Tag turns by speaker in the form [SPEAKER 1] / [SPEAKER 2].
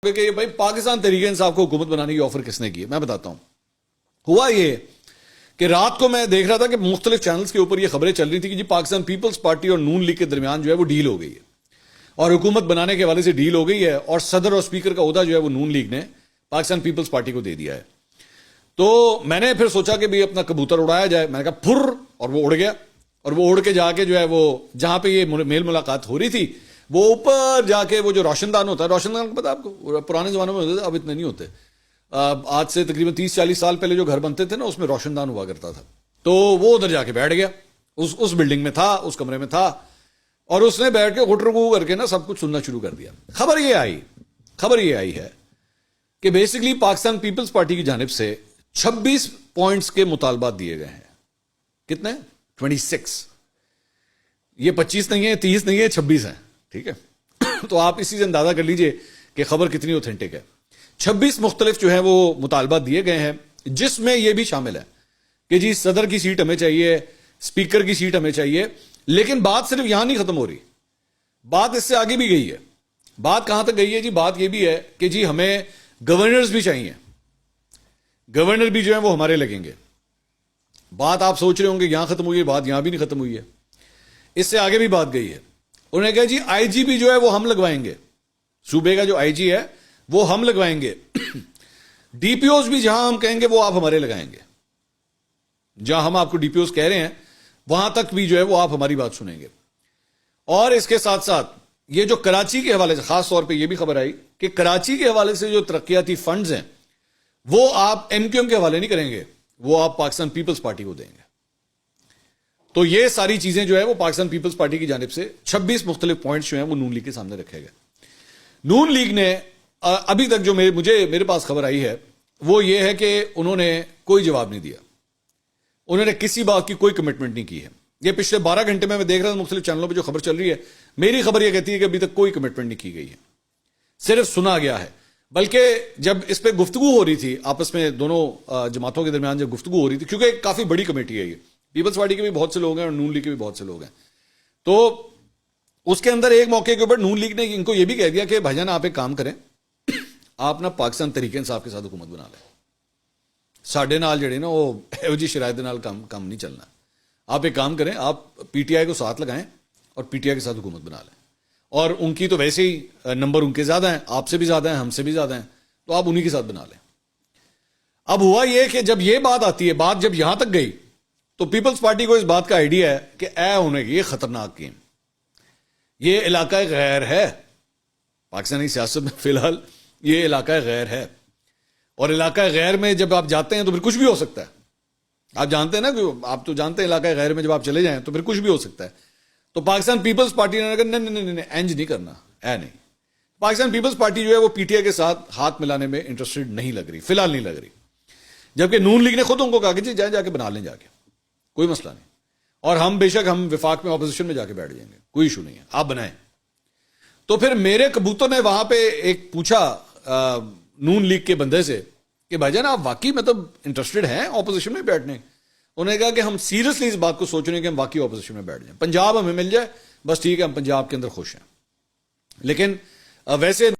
[SPEAKER 1] کہ بھائی پاکستان تحریک انصاف کو حکومت بنانے کی آفر کس نے کی ہے؟ میں بتاتا ہوں. ہوا یہ کہ رات کو میں دیکھ رہا تھا کہ مختلف چینلز کے اوپر یہ خبریں چل رہی تھی کہ جی پاکستان پیپلز پارٹی اور نون لیگ کے درمیان جو ہے وہ ڈیل ہو گئی ہے اور حکومت بنانے کے حوالے سے ڈیل ہو گئی ہے اور صدر اور اسپیکر کا عہدہ جو ہے وہ نون لیگ نے پاکستان پیپلز پارٹی کو دے دیا ہے. تو میں نے پھر سوچا کہ بھی اپنا کبوتر اڑایا جائے. میں نے کہا پھر، اور وہ اڑ گیا اور وہ اڑ کے جا کے جو ہے وہ جہاں پہ یہ میل ملاقات ہو رہی تھی وہ اوپر جا کے وہ جو روشن دان ہوتا ہے، روشن دان پتا آپ کو پرانے زمانے میں ہوتے تھے، اب اتنے نہیں ہوتے. آج سے تقریباً 30-40 سال پہلے جو گھر بنتے تھے نا اس میں روشن دان ہوا کرتا تھا. تو وہ ادھر جا کے بیٹھ گیا، اس بلڈنگ میں تھا، اس کمرے میں تھا، اور اس نے بیٹھ کے گٹرگو کر کے نا سب کچھ سننا شروع کر دیا. خبر یہ آئی ہے کہ بیسکلی پاکستان پیپلز پارٹی کی جانب سے 26 پوائنٹس کے مطالبات دیے گئے ہیں. کتنے؟ 26. یہ 25 نہیں ہے، 30 نہیں ہے، 26 ہیں. ٹھیک ہے، تو آپ اسی سے اندازہ کر لیجئے کہ خبر کتنی اوتھینٹک ہے. 26 مختلف جو ہیں وہ مطالبات دیے گئے ہیں، جس میں یہ بھی شامل ہے کہ جی صدر کی سیٹ ہمیں چاہیے، اسپیکر کی سیٹ ہمیں چاہیے. لیکن بات صرف یہاں نہیں ختم ہو رہی، بات اس سے آگے بھی گئی ہے. بات کہاں تک گئی ہے جی؟ بات یہ بھی ہے کہ جی ہمیں گورنرز بھی چاہیے، گورنر بھی جو ہیں وہ ہمارے لگیں گے. بات آپ سوچ رہے ہوں گے یہاں ختم ہوئی ہے، بات یہاں بھی نہیں ختم ہوئی ہے، اس سے آگے بھی بات گئی ہے. انہوں نے کہا جی آئی جی بھی جو ہے وہ ہم لگوائیں گے، صوبے کا جو آئی جی ہے وہ ہم لگوائیں گے. ڈی پی اوز بھی جہاں ہم کہیں گے وہ آپ ہمارے لگائیں گے. جہاں ہم آپ کو ڈی پی اوز کہہ رہے ہیں وہاں تک بھی جو ہے وہ آپ ہماری بات سنیں گے. اور اس کے ساتھ ساتھ یہ جو کراچی کے حوالے سے خاص طور پہ یہ بھی خبر آئی کہ کراچی کے حوالے سے جو ترقیاتی فنڈز ہیں وہ آپ ایم کیو ایم کے حوالے نہیں کریں گے، وہ آپ پاکستان پیپلز پارٹی کو دیں گے. تو یہ ساری چیزیں جو ہے وہ پاکستان پیپلز پارٹی کی جانب سے 26 مختلف پوائنٹس جو ہیں وہ نون لیگ کے سامنے رکھے گئے. نون لیگ نے ابھی تک جو میرے پاس خبر آئی ہے وہ یہ ہے کہ انہوں نے کوئی جواب نہیں دیا، انہوں نے کسی بات کی کوئی کمٹمنٹ نہیں کی ہے. یہ پچھلے 12 گھنٹے میں دیکھ رہا ہوں مختلف چینلوں پہ جو خبر چل رہی ہے، میری خبر یہ کہتی ہے کہ ابھی تک کوئی کمٹمنٹ نہیں کی گئی ہے، صرف سنا گیا ہے. بلکہ جب اس پہ گفتگو ہو رہی تھی آپس میں دونوں جماعتوں کے درمیان جب گفتگو ہو رہی تھی، کیونکہ کافی بڑی کمیٹی ہے یہ، پیپلز پارٹی کے بھی بہت سے لوگ ہیں اور نون لیگ کے بھی بہت سے لوگ ہیں، تو اس کے اندر ایک موقع کے اوپر نون لیگ نے ان کو یہ بھی کہہ دیا کہ بھائی جان آپ ایک کام کریں، آپ نا پاکستان تحریک انصاف کے ساتھ حکومت بنا لیں، ساڈے نال جڑے نا وہ ایو جی شرائط نال کام نہیں چلنا. آپ ایک کام کریں، آپ پی ٹی آئی کو ساتھ لگائیں اور پی ٹی آئی کے ساتھ حکومت بنا لیں. اور ان کی تو ویسے ہی نمبر ان کے زیادہ ہیں، آپ سے بھی زیادہ ہیں، ہم سے بھی زیادہ ہیں، تو آپ انہی کے ساتھ بنا لیں. اب ہوا یہ کہ جب یہ بات آتی ہے، بات جب یہاں تک گئی تو پیپلز پارٹی کو اس بات کا آئیڈیا ہے کہ اے ہونے کی یہ خطرناک گیم، یہ علاقہ غیر ہے. پاکستانی سیاست میں فی الحال یہ علاقہ غیر ہے، اور علاقہ غیر میں جب آپ جاتے ہیں تو پھر کچھ بھی ہو سکتا ہے. آپ جانتے ہیں نا کہ آپ تو جانتے ہیں علاقہ غیر میں جب آپ چلے جائیں تو پھر کچھ بھی ہو سکتا ہے. تو پاکستان پیپلز پارٹی نے کہا نہیں اینج نہیں کرنا، نہیں. پاکستان پیپلز پارٹی جو ہے وہ پی ٹی آئی کے ساتھ ہاتھ ملانے میں انٹرسٹڈ نہیں لگ رہی، فی الحال نہیں لگ رہی. جبکہ نون لیگ نے خود ان کو کہا کہ جی جا کے بنا لیں، جا کے کوئی مسئلہ نہیں، اور ہم بے شک ہم وفاق میں اپوزیشن میں جا کے بیٹھ جائیں گے، کوئی ایشو نہیں ہے، آپ بنائیں. تو پھر میرے کبوتر نے وہاں پہ ایک پوچھا نون لیگ کے بندے سے کہ بھائی جان آپ واقعی مطلب انٹرسٹڈ ہیں اپوزیشن میں بیٹھنے؟ انہوں نے کہا کہ ہم سیریسلی اس بات کو سوچ رہے ہیں کہ ہم واقعی اپوزیشن میں بیٹھ جائیں، پنجاب ہمیں مل جائے بس ٹھیک ہے، ہم پنجاب کے اندر خوش ہیں. لیکن ویسے